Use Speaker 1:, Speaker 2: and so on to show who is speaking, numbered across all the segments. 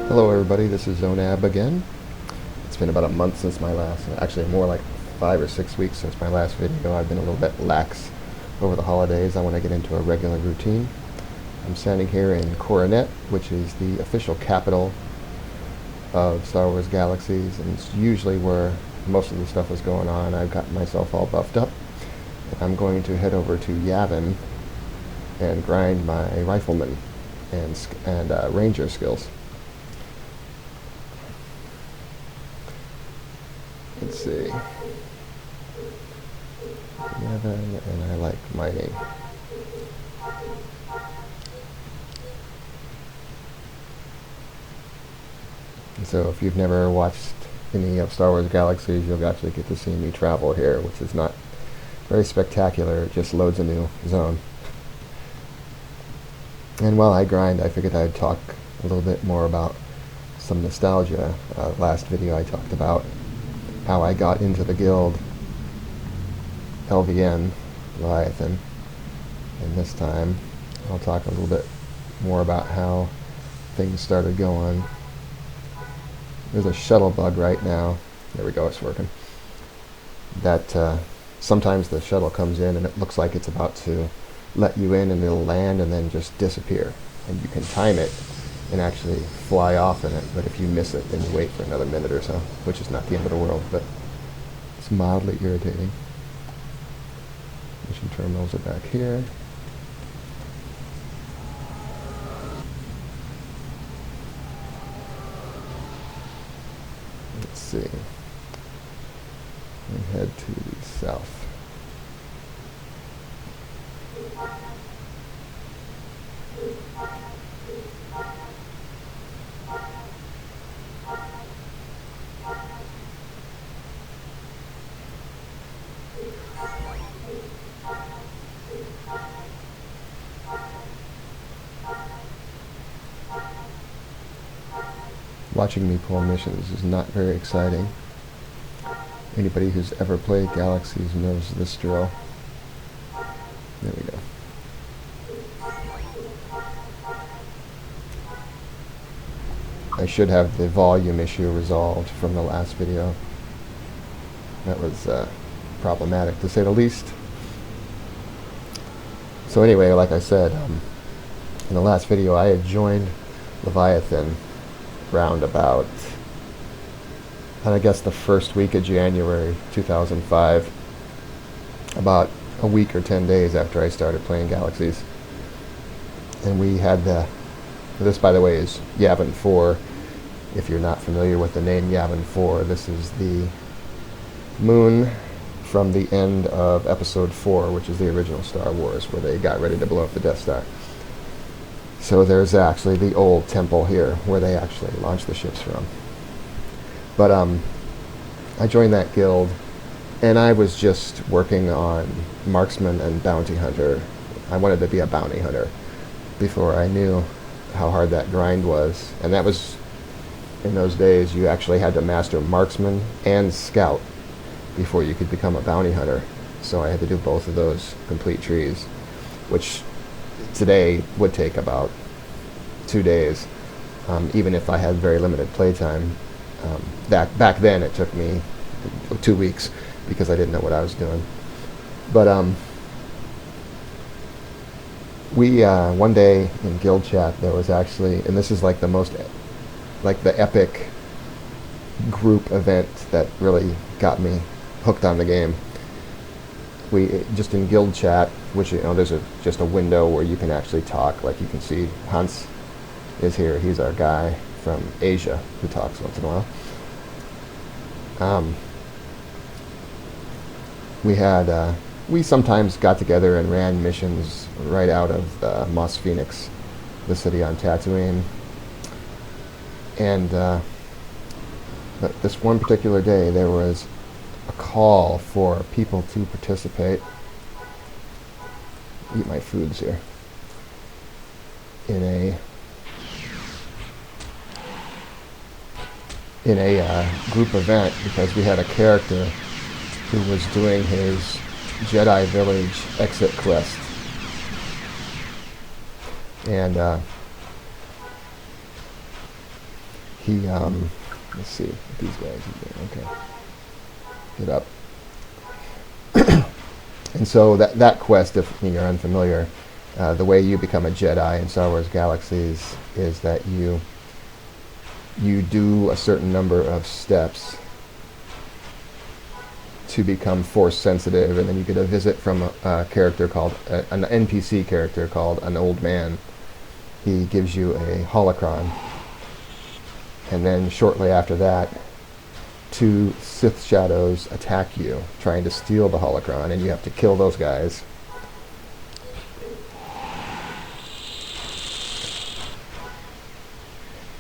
Speaker 1: Hello everybody, this is Zonab again. It's been about a month since my last, actually more like 5 or 6 weeks since my last video. I've been a little bit lax over the holidays. I want to get into a regular routine. I'm standing here in Coronet, which is the official capital of Star Wars Galaxies, and it's usually where most of the stuff is going on. I've got myself all buffed up, and I'm going to head over to Yavin and grind my rifleman and ranger skills. Let's see. Yavin, and I like mining. And so if you've never watched any of Star Wars Galaxies, you'll actually get to see me travel here, which is not very spectacular. It just loads a new zone. And while I grind, I figured I'd talk a little bit more about some nostalgia. Last video I talked about how I got into the guild LVN, Leviathan, and this time I'll talk a little bit more about how things started going. There's a shuttle bug right now. There we go, it's working. That sometimes the shuttle comes in and it looks like it's about to let you in, and it'll land and then just disappear. And you can time it and actually fly off in it, but if you miss it, then you wait for another minute or so, which is not the end of the world, but it's mildly irritating. Mission terminals are back here. Let's see. And head to the south. Watching me pull missions is not very exciting. Anybody who's ever played Galaxies knows this drill. There we go. I should have the volume issue resolved from the last video. That was problematic, to say the least. So anyway, like I said, in the last video I had joined Leviathan round about, I guess, the first week of January 2005, about a week or 10 days after I started playing Galaxies. And we had this, by the way, is Yavin 4. If you're not familiar with the name Yavin 4, this is the moon from the end of Episode 4, which is the original Star Wars, where they got ready to blow up the Death Star. So there's actually the old temple here, where they actually launched the ships from. But I joined that guild, and I was just working on marksman and bounty hunter. I wanted to be a bounty hunter before I knew how hard that grind was. And that was, in those days, you actually had to master marksman and scout before you could become a bounty hunter. So I had to do both of those complete trees, which today would take about 2 days, even if I had very limited playtime. Back then it took me 2 weeks because I didn't know what I was doing. But we one day in guild chat, there was actually, and this is like the most, like the epic group event that really got me hooked on the game. We just in guild chat, which, you know, there's just a window where you can actually talk. Like you can see Hans is here. He's our guy from Asia who talks once in a while. We sometimes got together and ran missions right out of Mos Phoenix, the city on Tatooine. And this one particular day, there was a call for people to participate. Eat my foods here. In a group event, because we had a character who was doing his Jedi Village exit quest. And he, let's see what these guys are doing. Okay. Get up. And so that quest, if you're unfamiliar, the way you become a Jedi in Star Wars Galaxies is that you do a certain number of steps to become Force sensitive, and then you get a visit from a character called, an NPC character called an old man. He gives you a holocron, and then shortly after that, 2 Sith shadows attack you, trying to steal the holocron, and you have to kill those guys.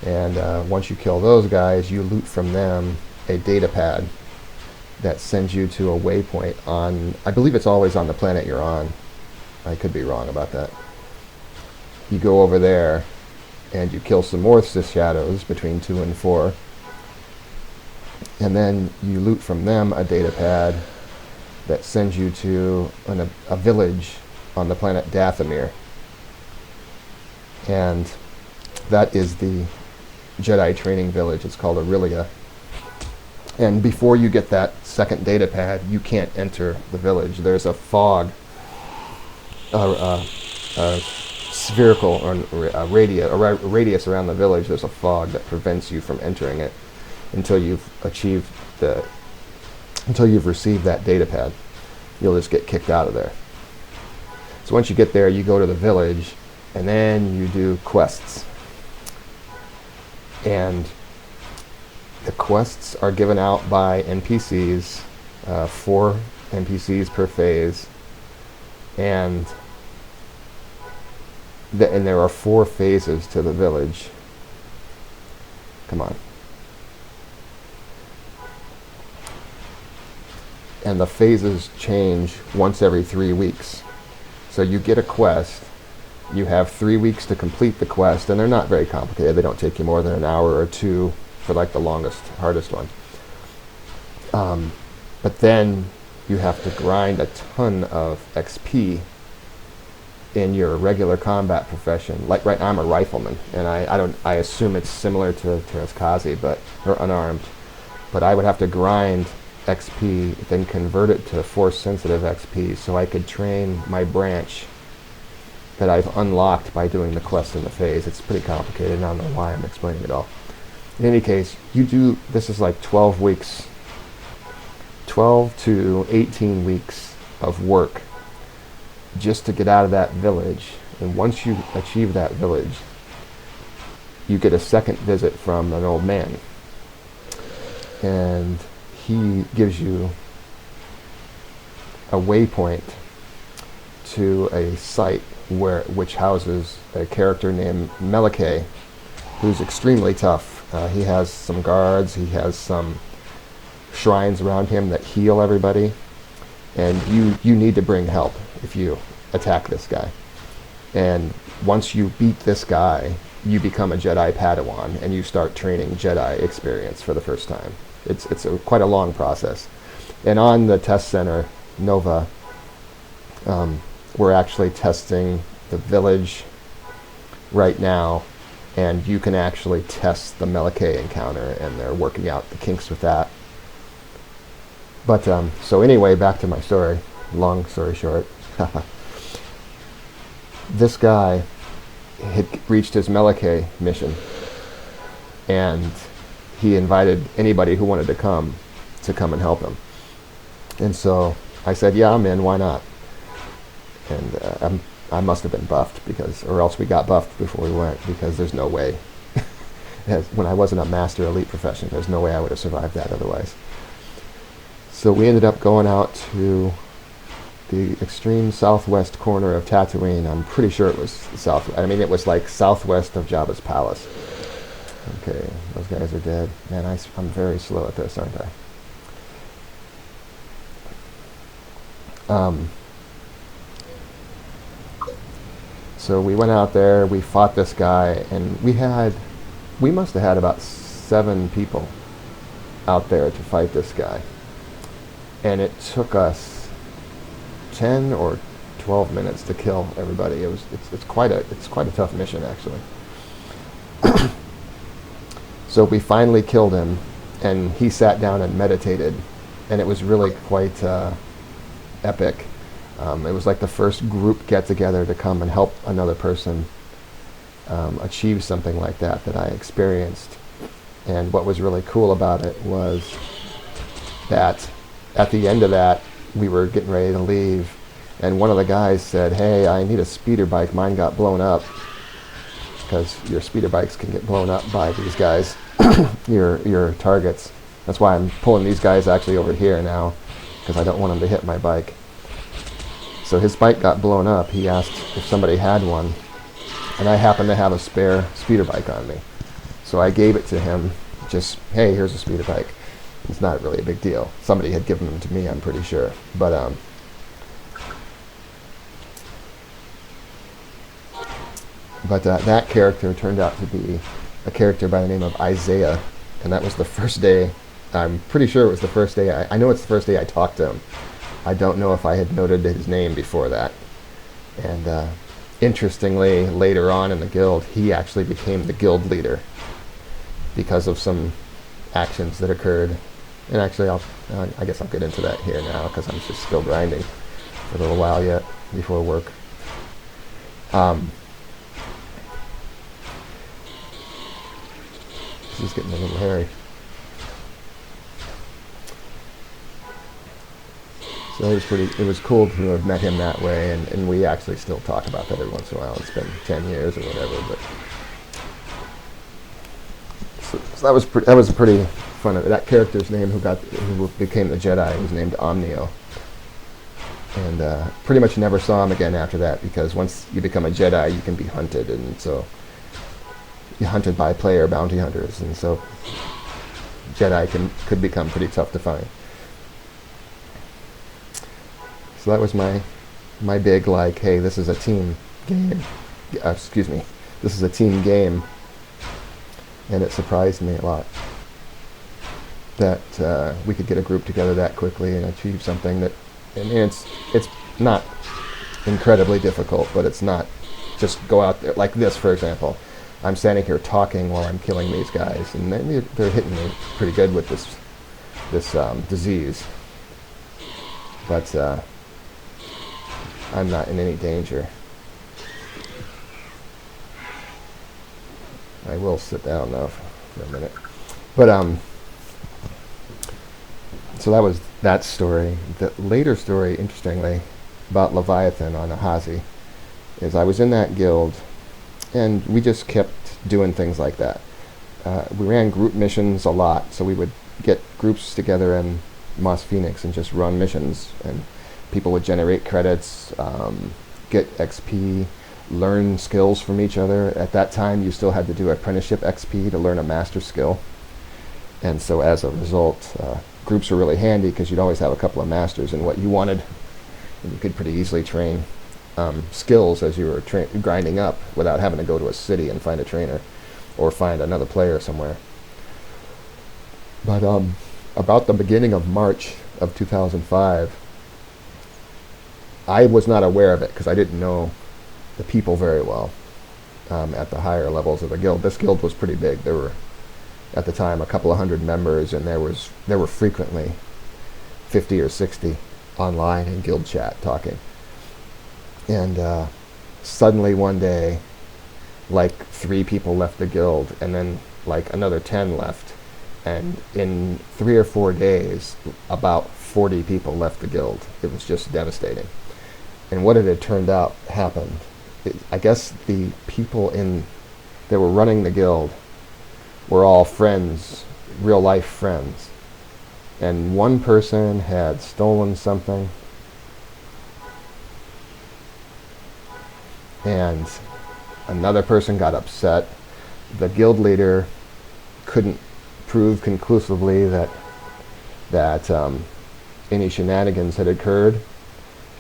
Speaker 1: And once you kill those guys, you loot from them a data pad that sends you to a waypoint on, I believe it's always on the planet you're on. I could be wrong about that. You go over there, and you kill some more Sith shadows between 2 and 4. And then you loot from them a data pad that sends you to a village on the planet Dathomir. And that is the Jedi Training village. It's called Aurelia. And before you get that second data pad, you can't enter the village. There's a fog, a spherical or a radius around the village. There's a fog that prevents you from entering it until you've received that data pad. You'll just get kicked out of there. So once you get there, you go to the village, and then you do quests. And the quests are given out by NPCs, 4 NPCs per phase, and there are 4 phases to the village. Come on. And the phases change once every 3 weeks. So you get a quest, you have 3 weeks to complete the quest, and they're not very complicated. They don't take you more than an hour or 2 for like the longest, hardest one. But then you have to grind a ton of XP in your regular combat profession. Like right now, I'm a rifleman, and I assume it's similar to Terraskazi, or unarmed. But I would have to grind XP, then convert it to Force sensitive XP, so I could train my branch that I've unlocked by doing the quest in the phase. It's pretty complicated, and I don't know why I'm explaining it all. In any case, this is like 12 weeks, 12 to 18 weeks of work just to get out of that village. And once you achieve that village, you get a second visit from an old man. And he gives you a waypoint to a site which houses a character named Melike, who's extremely tough. He has some guards, he has some shrines around him that heal everybody, and you need to bring help if you attack this guy. And once you beat this guy, you become a Jedi Padawan, and you start training Jedi experience for the first time. It's quite a long process. And on the test center, Nova, we're actually testing the village right now, and you can actually test the Melike encounter, and they're working out the kinks with that. But so anyway, back to my story. Long story short, this guy had reached his Melike mission, and he invited anybody who wanted to come and help him. And so I said, yeah, I'm in, why not? And I must have been buffed, or else we got buffed before we went, because there's no way. When I wasn't a master elite profession, there's no way I would have survived that otherwise. So we ended up going out to the extreme southwest corner of Tatooine. I'm pretty sure it was it was like southwest of Jabba's palace. Okay, those guys are dead. Man, I'm very slow at this, aren't I? So we went out there, we fought this guy, and we must have had about 7 people out there to fight this guy. And it took us 10 or 12 minutes to kill everybody. It's quite a tough mission, actually. So we finally killed him, and he sat down and meditated, and it was really quite epic. It was like the first group get-together to come and help another person achieve something like that I experienced. And what was really cool about it was that at the end of that, we were getting ready to leave, and one of the guys said, "Hey, I need a speeder bike. Mine got blown up." Because your speeder bikes can get blown up by these guys, your targets. That's why I'm pulling these guys actually over here now, because I don't want them to hit my bike. So his bike got blown up. He asked if somebody had one, and I happened to have a spare speeder bike on me. So I gave it to him, just, "Hey, here's a speeder bike." It's not really a big deal. Somebody had given them to me, I'm pretty sure. But that character turned out to be a character by the name of Isaiah, and that was the first day. I'm pretty sure it was the first day. I know it's the first day I talked to him. I don't know if I had noted his name before that. And interestingly, later on in the guild, he actually became the guild leader because of some actions that occurred. And actually, I guess I'll get into that here now, because I'm just still grinding for a little while yet before work. This is getting a little hairy. So it was cool to have met him that way, and we actually still talk about that every once in a while. It's been 10 years or whatever, but so that was pretty fun. That character's name who became the Jedi was named Omnio, and pretty much never saw him again after that, because once you become a Jedi, you can be hunted, and so you're hunted by player bounty hunters, and so Jedi could become pretty tough to find. So that was my big, like, hey, this is a team game. This is a team game, and it surprised me a lot that we could get a group together that quickly and achieve something that, and it's not incredibly difficult, but it's not just go out there like this, for example. I'm standing here talking while I'm killing these guys, and they're hitting me pretty good with this disease, but I'm not in any danger. I will sit down now for a minute. But so that was that story. The later story, interestingly, about Leviathan on Ahazi, is I was in that guild, and we just kept doing things like that. We ran group missions a lot, so we would get groups together in Mos Phoenix and just run missions, and people would generate credits, get XP, learn skills from each other. At that time, you still had to do apprenticeship XP to learn a master skill. And so as a result, groups were really handy, because you'd always have a couple of masters in what you wanted, and you could pretty easily train skills as you were grinding up without having to go to a city and find a trainer or find another player somewhere. But about the beginning of March of 2005, I was not aware of it because I didn't know the people very well at the higher levels of the guild. This guild was pretty big. There were, at the time, a couple of hundred members, and there were frequently 50 or 60 online in guild chat talking. And suddenly one day, like 3 people left the guild, and then like another 10 left. And in 3 or 4 days, about 40 people left the guild. It was just devastating. And what it had turned out happened. I guess the people that were running the guild were all friends, real life friends. And one person had stolen something, and another person got upset. The guild leader couldn't prove conclusively that any shenanigans had occurred,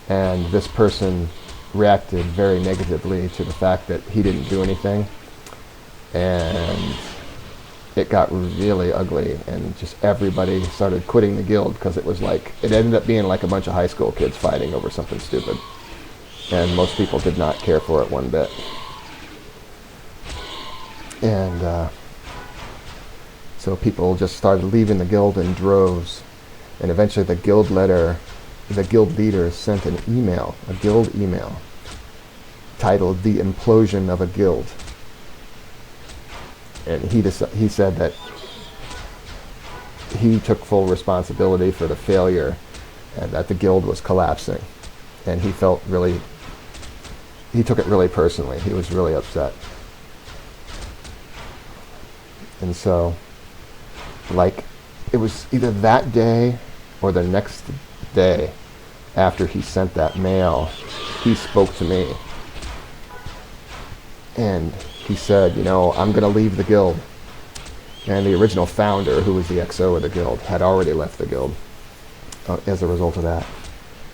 Speaker 1: and this person reacted very negatively to the fact that he didn't do anything, and it got really ugly, and just everybody started quitting the guild, because it ended up being like a bunch of high school kids fighting over something stupid, and most people did not care for it one bit. And So people just started leaving the guild in droves, and eventually the guild leader sent an email, a guild email, titled "The Implosion of a Guild," and he said that he took full responsibility for the failure, and that the guild was collapsing, and he took it really personally. He was really upset. And so, like, it was either that day or the next day after he sent that mail, he spoke to me. And he said, you know, I'm going to leave the guild. And the original founder, who was the XO of the guild, had already left the guild as a result of that.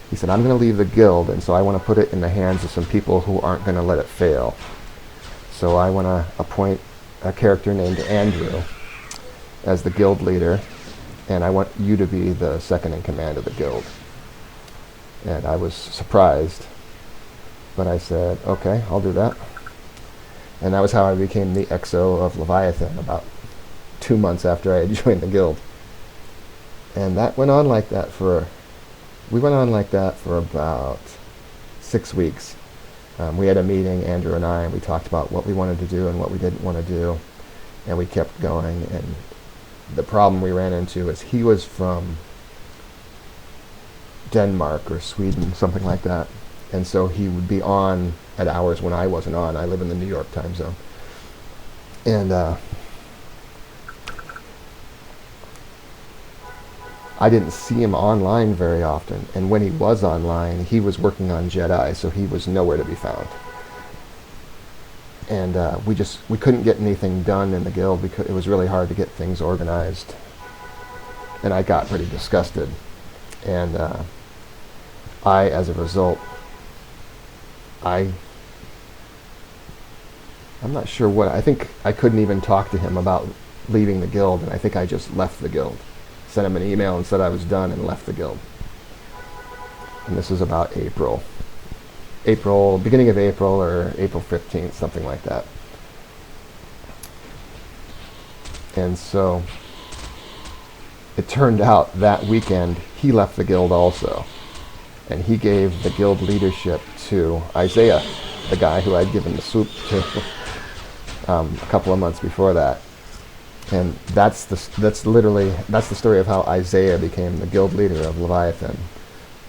Speaker 1: He said, I'm going to leave the guild, and so I want to put it in the hands of some people who aren't going to let it fail. So I want to appoint a character named Andrew as the guild leader, and I want you to be the second in command of the guild. And I was surprised, but I said, okay, I'll do that. And that was how I became the XO of Leviathan, about 2 months after I had joined the guild. And that went on like that for about 6 weeks. We had a meeting, Andrew and I, and we talked about what we wanted to do and what we didn't want to do, and we kept going. And the problem we ran into is he was from Denmark or Sweden, something like that, and so he would be on at hours when I wasn't on. I live in the New York time zone, and I didn't see him online very often, and when he was online, he was working on Jedi, so he was nowhere to be found. And we couldn't get anything done in the guild because it was really hard to get things organized. And I got pretty disgusted. And as a result, I'm not sure what, I think I couldn't even talk to him about leaving the guild, and I think I just left the guild. Sent him an email and said I was done and left the guild. And this was about beginning of April or April 15th, something like that. And so it turned out that weekend he left the guild also. And he gave the guild leadership to Isaiah, the guy who I'd given the soup to a couple of months before that. And that's the story of how Isaiah became the guild leader of Leviathan,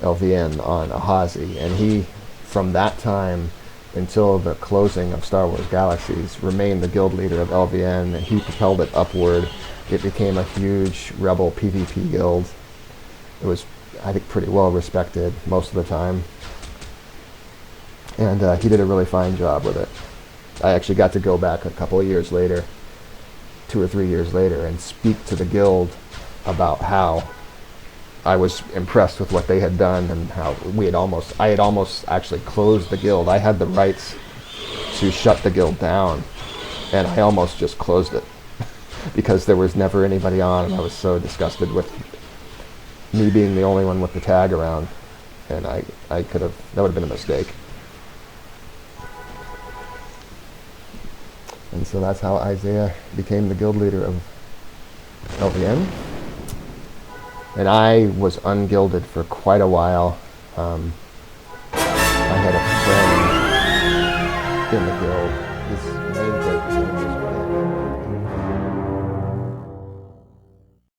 Speaker 1: LVN, on Ahazi. And he, from that time until the closing of Star Wars Galaxies, remained the guild leader of LVN. And he propelled it upward. It became a huge rebel PvP guild. It was, I think, pretty well respected most of the time. And he did a really fine job with it. I actually got to go back a couple of years later, 2 or 3 years later, and speak to the guild about how I was impressed with what they had done and how I had almost actually closed the guild. I had the rights to shut the guild down, and I almost just closed it because there was never anybody on, and I was so disgusted with me being the only one with the tag around, and that would have been a mistake. And so that's how Isaiah became the guild leader of LVN. And I was ungilded for quite a while. I had a friend in the guild. His main character